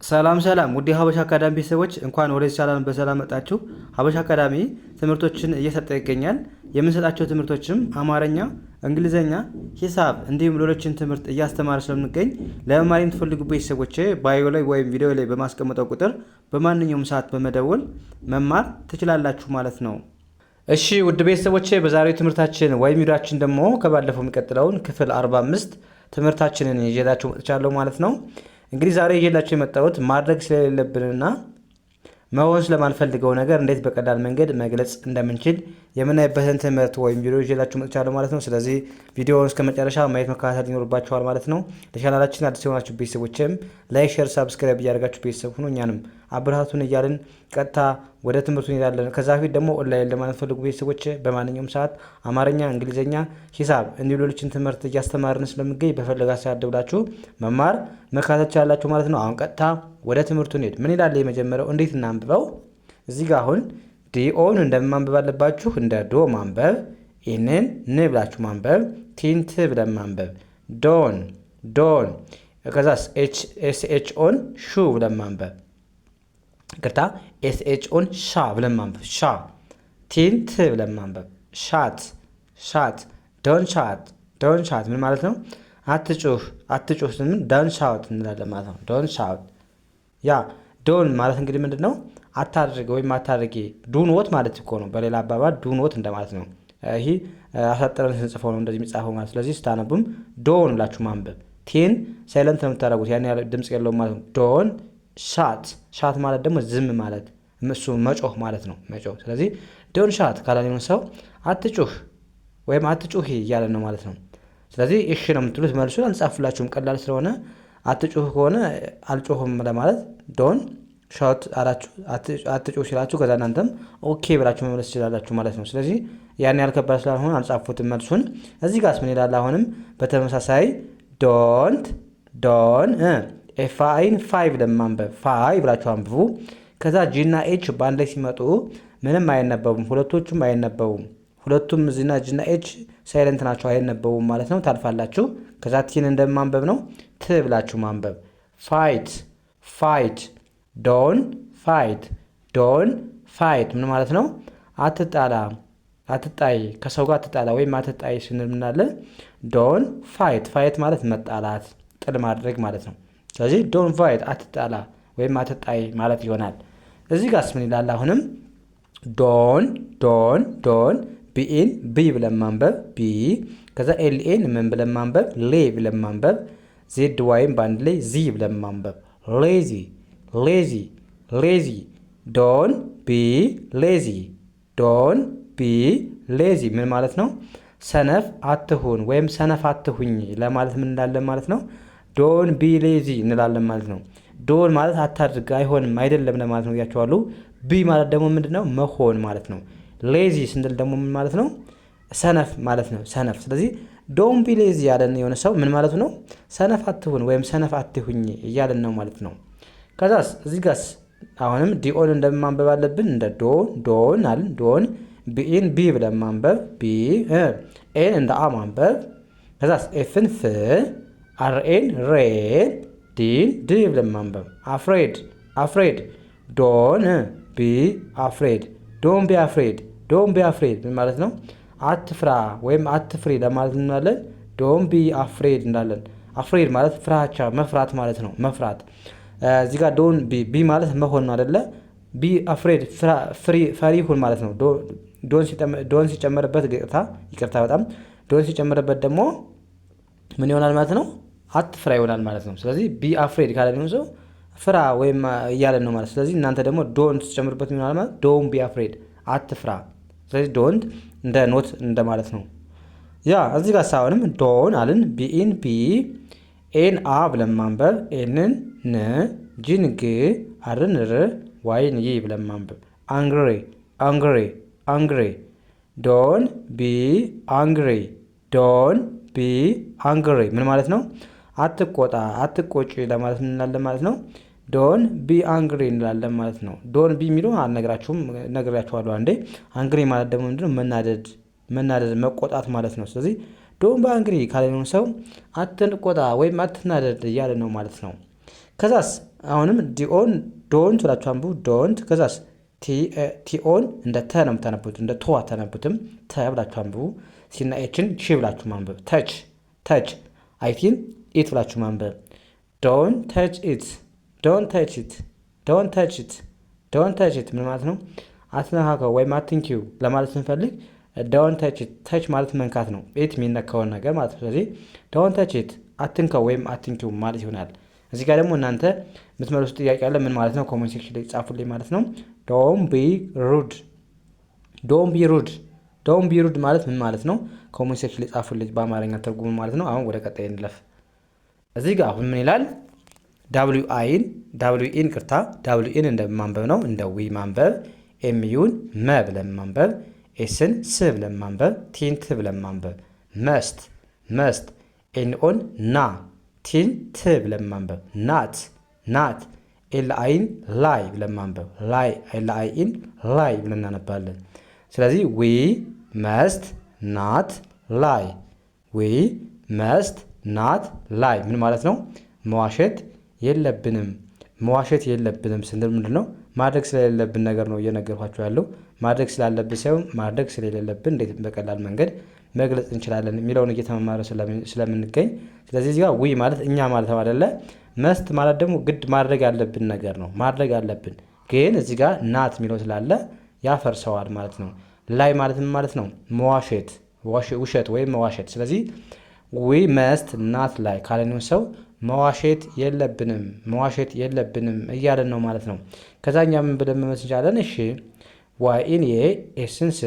ሰላም ሰላም ውድ ሀበሻ አካዳሚ ቤተሰቦች እንኳን ወደዚህ ቻናል በሰላም መጣችሁ። ሀበሻ አካዳሚ ትምህርቶችን እየሰጠ ይገኛል። የምንሰጣቸው ትምህርቶችም አማርኛ፣ እንግሊዘኛ፣ ሂሳብ እንዲሁም ሌሎችን ትምህርት እያስተማረ ስለምንገኝ ለመማር የምትፈልጉ ቤተሰቦች ባዮ ላይ ወይም ቪዲዮ ላይ በማስቀመጠው ቁጥር በማንኛውም ሰዓት በመደወል መማር ትችላላችሁ ማለት ነው። እሺ ውድ ቤተሰቦቼ በዛሬው ትምህርታችን ወይም ቪዲዮአችን ደግሞ ከባለፈው የሚቀጥለውን ክፍል 45 ትምህርታችንን ይዤላችሁ መጥቻለሁ ማለት ነው። እንግዲህ ዛሬ ይዤላችሁ የመጣሁት ማድረግ ስለሌለብንና መሆን ስለማንፈልገው ነገር እንዴት በቀላል መንገድ መግለጽ እንደምንችል የምናይበትን ትምህርት ወይም ቪዲዮ ይዤላችሁ መጥቻለሁ ማለት ነው። ስለዚህ ቪዲዮውን እስከ መጨረሻ ማየት መከታተል ይኖርባችኋል ማለት ነው። ለቻናላችን አዲስ የሆናችሁ ቤተሰቦችም ላይክ፣ ሼር፣ ሳብስክራይብ እያደረጋችሁ ቤተሰብ ሁኑ። እኛንም አብራቱን እያልን ቀጥታ ወደ ትምህርቱ እንሄዳለን። ከዛ በፊት ደግሞ ኦንላይን ለማለት ፈልጉ ቤተሰቦች በማንኛውም ሰዓት አማርኛ፣ እንግሊዘኛ፣ ሂሳብ እንዲሁ ሌሎችን ትምህርት እያስተማርን ስለምገኝ በፈለጋ ሰዓት ደውላችሁ መማር መከታተል ትችላላችሁ ማለት ነው። አሁን ቀጥታ ወደ ትምህርቱ እንሄድ። ምን ይላል የመጀመሪያው? እንዴት እናንብበው? እዚህ ጋር አሁን ዲኦን እንደማንበብ አለባችሁ። እንደ ዶ ማንበብ፣ ኢንን ን ብላችሁ ማንበብ፣ ቲንት ብለን ማንበብ፣ ዶን ዶን። ከዛስ ኤስኤች ኦን ሹ ብለን ማንበብ፣ ይቅርታ ኤስኤች ኦን ሻ ብለን ማንበብ፣ ሻ። ቲንት ብለን ማንበብ፣ ሻት ሻት። ዶን ሻት ዶን ሻት ምን ማለት ነው? አትጩህ አትጩህ ስንል ዶን ሻውት እንላለን ማለት ነው። ዶን ሻውት። ያ ዶን ማለት እንግዲህ ምንድን ነው? አታድርግ ወይም አታድርጊ። ዱኖት ማለት እኮ ነው። በሌላ አባባል ዱኖት እንደማለት ነው። ይህ አሳጥረን ስንጽፈው ነው እንደዚህ የሚጻፈው ማለት። ስለዚህ ስታነቡም ዶን ብላችሁ ማንበብ። ቲን ሳይለንት ነው የምታደርጉት፣ ያን ያህል ድምፅ የለውም ማለት ነው። ዶን ሻት። ሻት ማለት ደግሞ ዝም ማለት እሱ መጮህ ማለት ነው፣ መጮህ። ስለዚህ ዶን ሻት ካላየውን ሰው አትጩህ ወይም አትጩህ እያለን ነው ማለት ነው። ስለዚህ እሺ ነው የምትሉት። መልሱን አልጻፍላችሁም ቀላል ስለሆነ አትጩህ ከሆነ አልጮህም ለማለት ዶን ሻት አላችሁ። አትጩህ ሲላችሁ ከዛ እናንተም ኦኬ ብላችሁ መመለስ ትችላላችሁ ማለት ነው። ስለዚህ ያን ያህል ከባድ ስላልሆነ አልጻፉትም መልሱን። እዚህ ጋርስ ምን ይላል? አሁንም በተመሳሳይ ዶንት ዶን ኤፋይን ፋይ ብለን ማንበብ፣ ፋይ ብላችሁ አንብቡ። ከዛ ጂና ኤች በአንድ ላይ ሲመጡ ምንም አይነበቡም፣ ሁለቶቹም አይነበቡም። ሁለቱም እዚህና ጂና ኤች ሳይለንት ናቸው፣ አይነበቡም ማለት ነው። ታልፋላችሁ። ከዛ ቲን እንደማንበብ ነው፣ ት ብላችሁ ማንበብ። ፋይት ፋይት። ዶን ፋይት ዶን ፋይት ምን ማለት ነው? አትጣላ አትጣይ፣ ከሰው ጋር አትጣላ ወይም አትጣይ ስንል ምናለ? ዶን ፋይት። ፋይት ማለት መጣላት፣ ጥል ማድረግ ማለት ነው። ስለዚህ ዶን ፋይት አትጣላ ወይም አትጣይ ማለት ይሆናል። እዚህ ጋርስ ምን ይላል? አሁንም ዶን ዶን ዶን ቢኢን ቢ ብለን ማንበብ፣ ቢ። ከዛ ኤልኤን ምን ብለን ማንበብ? ሌ ብለን ማንበብ። ዜድ ዋይም በአንድ ላይ ዚ ብለን ማንበብ፣ ሌዚ ሌዚ ሌዚ። ዶን ቢ ሌዚ ዶን ቢ ሌዚ ምን ማለት ነው? ሰነፍ አትሁን ወይም ሰነፍ አትሁኝ ለማለት ምን እንላለን ማለት ነው? ዶን ቢ ሌዚ እንላለን ማለት ነው። ዶን ማለት አታድርግ፣ አይሆንም፣ አይደለም ለማለት ነው እያቸዋሉ። ቢ ማለት ደግሞ ምንድን ነው? መሆን ማለት ነው። ሌዚ ስንል ደግሞ ምን ማለት ነው? ሰነፍ ማለት ነው፣ ሰነፍ። ስለዚህ ዶን ቢ ሌዚ ያለን የሆነ ሰው ምን ማለቱ ነው? ሰነፍ አትሁን ወይም ሰነፍ አትሁኝ እያለን ነው ማለት ነው። ከዛስ እዚህ ጋስ አሁንም ዲኦን እንደማንበብ አለብን። እንደ ዶን ዶን አለን። ዶን ቢኢን ቢ ብለን ማንበብ፣ ቢ። ኤን እንደ አ ማንበብ። ከዛስ ኤፍን ፍ፣ አርኤን ሬ፣ ዲን ድ ብለን ማንበብ። አፍሬድ አፍሬድ። ዶን ቢ አፍሬድ ዶን ቢ አፍሬድ ዶን ቢ አፍሬድ ምን ማለት ነው? አትፍራ ወይም አትፍሪ ለማለት እንላለን። ዶን ቢ አፍሬድ እንላለን። አፍሬድ ማለት ፍራቻ፣ መፍራት ማለት ነው፣ መፍራት። እዚህ ጋር ዶን ቢ ማለት መሆን ነው አይደለ? ቢ አፍሬድ ፈሪ ሁን ማለት ነው። ዶን ሲጨመርበት ይቅርታ በጣም ዶን ሲጨመርበት ደግሞ ምን ይሆናል ማለት ነው? አትፍራ ይሆናል ማለት ነው። ስለዚህ ቢ አፍሬድ ካለን ሰው ፍራ ወይም እያለን ነው ማለት። ስለዚህ እናንተ ደግሞ ዶን ሲጨምርበት ይሆናል ማለት ዶን ቢ አፍሬድ አትፍራ። ስለዚህ ዶንት እንደ ኖት እንደማለት ነው። ያ እዚህ ጋር ሳይሆንም ዶን አልን። ቢኢን ቢ፣ ኤን አ ብለን ማንበብ፣ ኤንን ን፣ ጂን ግ፣ አርን ር፣ ዋይን ይ ብለን ማንበብ። አንግሬ አንግሬ አንግሬ። ዶን ቢ አንግሬ ዶን ቢ አንግሬ ምን ማለት ነው? አትቆጣ አትቆጪ ለማለት እንላለን ማለት ነው። ዶን ቢ አንግሪ እንላለን ማለት ነው። ዶን ቢ የሚለው አልነግራችሁም፣ ነግራችኋለሁ አንዴ። አንግሪ ማለት ደግሞ ምንድነው? መናደድ መቆጣት ማለት ነው። ስለዚህ ዶን ቢ አንግሪ ካለነው ሰው አትቆጣ ወይም አትናደድ እያለ ነው ማለት ነው። ከዛስ አሁንም ዲኦን ዶንት ብላችሁ አንብቡ። ዶንት ከዛስ ቲኦን እንደ ተ ነው የምታነቡት፣ እንደ ቶ አታነቡትም። ተ ብላችሁ አንብቡ። ሲና ኤችን ቺ ብላችሁ ማንበብ። ተች ተች። አይቲን ኢት ብላችሁ ማንበብ። ዶን ተች ኢት ዶን ተች ኢት ዶን ተች ኢት ዶን ተች ኢት ምን ማለት ነው? አትነካከው ወይም አትንኪው ለማለት ስንፈልግ ዶን ተች ኢት። ተች ማለት መንካት ነው። ኢት የሚነካውን ነገር ማለት ነው። ስለዚህ ዶን ተች ኢት አትንከው ወይም አትንኪው ማለት ይሆናል። እዚህ ጋር ደግሞ እናንተ የምትመልሱት ጥያቄ አለ። ምን ማለት ነው? ኮሜንት ሴክሽን ላይ ጻፉልኝ ማለት ነው። ዶን ቢ ሩድ ዶን ቢ ሩድ ዶን ቢ ሩድ ማለት ምን ማለት ነው? ኮሜንት ሴክሽን ላይ ጻፉልኝ በአማርኛ ትርጉሙ ማለት ነው። አሁን ወደ ቀጣይ እንለፍ። እዚህ ጋር አሁን ምን ይላል? ዳብሊው ኢን ቅርታ ዳብሊው ኢን እንደማንበብ ነው፣ እንደ ዊ ማንበብ። ኤምዩን መ ብለን ማንበብ። ኤስን ስ ብለን ማንበብ። ቲን ት ብለን ማንበብ። መስት መስት። ኤንኦን ና ቲን ት ብለን ማንበብ። ናት ናት። ኤልአይን ላይ ብለን ማንበብ። ላይ ኤልአይን ላይ ብለን እናነባለን። ስለዚህ ዊ መስት ናት ላይ ዊ መስት ናት ላይ ምን ማለት ነው? መዋሸት የለብንም መዋሸት የለብንም ስንል ምንድን ነው? ማድረግ ስለሌለብን ነገር ነው እየነገርኳቸው ያለው። ማድረግ ስላለብን ሳይሆን ማድረግ ስለሌለብን እንዴት በቀላል መንገድ መግለጽ እንችላለን የሚለውን እየተመማረ ስለምንገኝ፣ ስለዚህ እዚህ ጋር ዊ ማለት እኛ ማለት አይደለ። መስት ማለት ደግሞ ግድ ማድረግ ያለብን ነገር ነው፣ ማድረግ አለብን። ግን እዚህ ጋር ናት የሚለው ስላለ ያፈርሰዋል ማለት ነው። ላይ ማለት ምን ማለት ነው? መዋሸት ውሸት ወይም መዋሸት። ስለዚህ ዊ መስት ናት ላይ ካለነው ሰው መዋሸት የለብንም እያለን ነው ማለት ነው። ከዛኛ ምን ብለን መመለስ እንችላለን? እሺ ዋይን ኤስንስ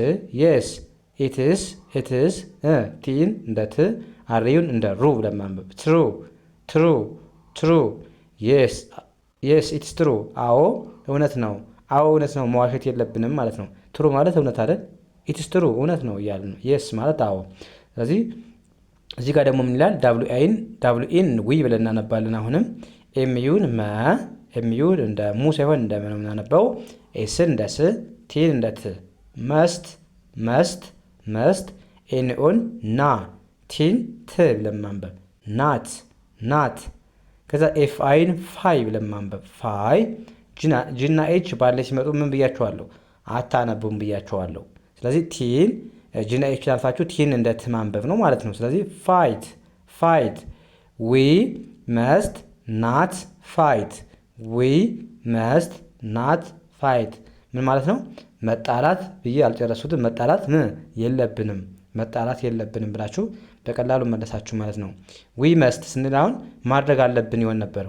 የስ ኢትስ ቲን እንደ ት አሪዩን እንደ ሩ ብለን ማንበብ። ትሩ የስ ኢትስ ትሩ አዎ እውነት ነው መዋሸት የለብንም ማለት ነው። ትሩ ማለት እውነት አይደል? ኢትስ ትሩ እውነት ነው እያለ ነው። የስ ማለት አዎ። ስለዚህ እዚህ ጋር ደግሞ ምን ይላል? ዳብሊው ኢን ዊ ብለን እናነባለን። አሁንም ኤምዩን ኤምዩን እንደ ሙ ሳይሆን እንደ ምን የምናነበው። ኤስን እንደ ስ ቲን እንደ ት መስት ኤንኦን ና ቲን ት ብለን ማንበብ። ናት ከዛ ኤፍ አይን ፋይ ብለን ማንበብ። ፋይ ጂና ኤች ባለ ሲመጡ ምን ብያቸዋለሁ? አታነቡም ብያቸዋለሁ። ስለዚህ ቲን ጂና ኤች አልፋችሁ ቲን እንደ ት ማንበብ ነው ማለት ነው። ስለዚህ ፋይት ዊ መስት ናት ፋይት ምን ማለት ነው? መጣላት ብዬ አልጨረሱትም። መጣላት የለብንም ብላችሁ በቀላሉ መለሳችሁ ማለት ነው። ዊ መስት ስንል አሁን ማድረግ አለብን ይሆን ነበር።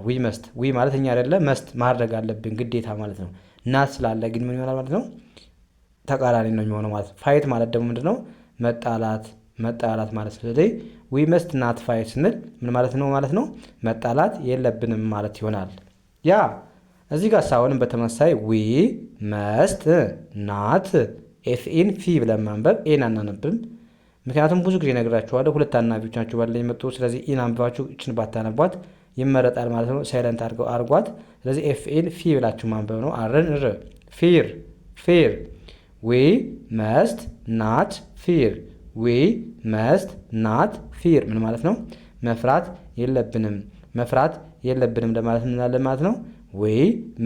ዊ ማለት እኛ አይደለ፣ መስት ማድረግ አለብን ግዴታ ማለት ነው። ናት ስላለ ግን ምን ይሆናል ማለት ነው? ተቃራኒ ነው የሚሆነው ማለት ነው። ፋይት ማለት ደግሞ ምንድነው? መጣላት ማለት። ስለዚህ ዊ መስት ናት ፋይት ስንል ምን ማለት ነው ማለት ነው? መጣላት የለብንም ማለት ይሆናል። ያ እዚህ ጋር ሳይሆንም በተመሳሳይ ዊ መስት ናት ኤፍኢን ፊ ብለን ማንበብ። ኤን አናነብም፣ ምክንያቱም ብዙ ጊዜ ነግራችኋለሁ ሁለት አናቢዎች ናቸው ባለ የመጡ። ስለዚህ ኢን አንብባችሁ እችን ባታነቧት ይመረጣል ማለት ነው። ሳይለንት አርጓት። ስለዚህ ኤፍኢን ፊ ብላችሁ ማንበብ ነው። አርን ፊር ዊ መስት ናት ፊር ምን ማለት ነው? መፍራት የለብንም ለማለት እንላለን ማለት ነው። ዊ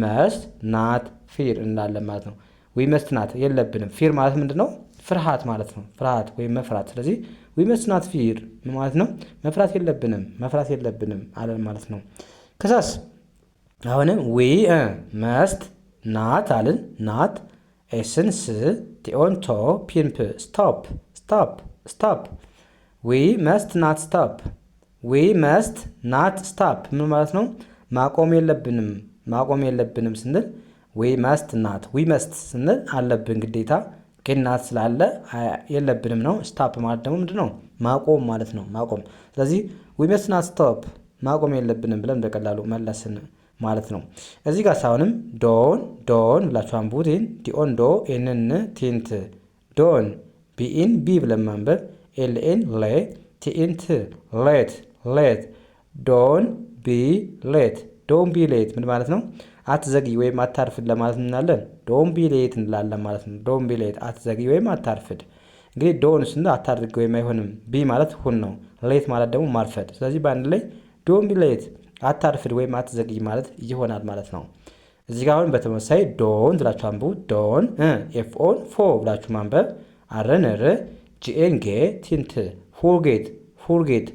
መስት ናት ፊር እንላለን ማለት ነው። ዊ መስት ናት የለብንም። ፊር ማለት ምንድን ነው? ፍርሃት ማለት ነው። ፍርሃት ወይም መፍራት። ስለዚህ ዊ መስት ናት ፊር ምን ማለት ነው? መፍራት የለብንም አለን ማለት ነው። ከዛስ አሁንም ዊ መስት ናት አልን። ናት ኤስን ስ ቲኦን ቶ ፒንፕ ስቶፕ ዊ መስት ናት ስቶፕ ምን ማለት ነው? ማቆም የለብንም ስንል ዊ መስት ናት ዊ መስት ስንል አለብን ግዴታ፣ ግን ናት ስላለ የለብንም ነው። ስታፕ ማለት ደግሞ ምንድን ነው? ማቆም ማለት ነው። ማቆም። ስለዚህ ዊ መስት ናት ስቶፕ ማቆም የለብንም ብለን በቀላሉ መለስን ማለት ነው። እዚህ ጋር ሳይሆንም ዶን ብላችሁ አንብቡት። ዲኦን ዶ ኤንን ቲንት ዶን ቢኢን ቢ ብለን ማንበብ። ኤልኤን ሌ ቲኢንት ሌት ዶን ቢ ሌት ምን ማለት ነው? አትዘግይ ወይም አታርፍድ ለማለት እንላለን። ዶን ቢ ሌት እንላለን ማለት ነው። ዶን ቢ ሌት አትዘግይ ወይም አታርፍድ። እንግዲህ ዶን ስንል አታድርግ ወይም አይሆንም። ቢ ማለት ሁን ነው። ሌት ማለት ደግሞ ማርፈድ። ስለዚህ በአንድ ላይ ዶን ቢ ሌት አታርፍድ ወይም አትዘግይ ማለት ይሆናል ማለት ነው። እዚህ ጋር አሁን በተመሳሳይ ዶን ብላችሁ አንብቡ። ዶን ኤፍኦን ፎ ብላችሁ ማንበብ። አረን ር ጂኤን ጌ ቲንት ፎርጌት ፎርጌት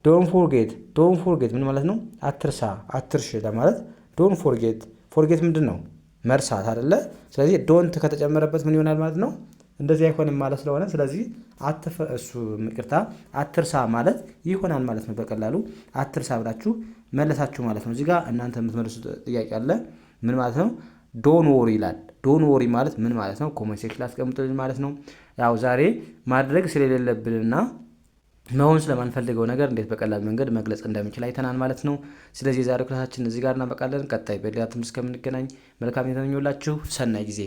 ዶን ፎርጌት ዶን ፎርጌት ምን ማለት ነው? አትርሳ አትርሽ ለማለት ዶን ፎርጌት። ፎርጌት ምንድን ነው? መርሳት አይደለ? ስለዚህ ዶንት ከተጨመረበት ምን ይሆናል ማለት ነው? እንደዚህ አይሆንም ማለት ስለሆነ ስለዚህ አትርሳ ማለት ይሆናል ማለት ነው። በቀላሉ አትርሳ ብላችሁ መለሳችሁ ማለት ነው። እዚህ ጋር እናንተ የምትመልሱት ጥያቄ አለ። ምን ማለት ነው? ዶን ወሪ ይላል። ዶን ወሪ ማለት ምን ማለት ነው? ኮሜንት ሴክሽን አስቀምጡልኝ ማለት ነው። ያው ዛሬ ማድረግ ስለሌለብንና መሆን ስለማንፈልገው ነገር እንዴት በቀላል መንገድ መግለጽ እንደምንችል አይተናል ማለት ነው። ስለዚህ የዛሬው ክላሳችን እዚህ ጋር እናበቃለን። ቀጣይ በሌላ ትምህርት እስከምንገናኝ መልካም የተመኘሁላችሁ ሰናይ ጊዜ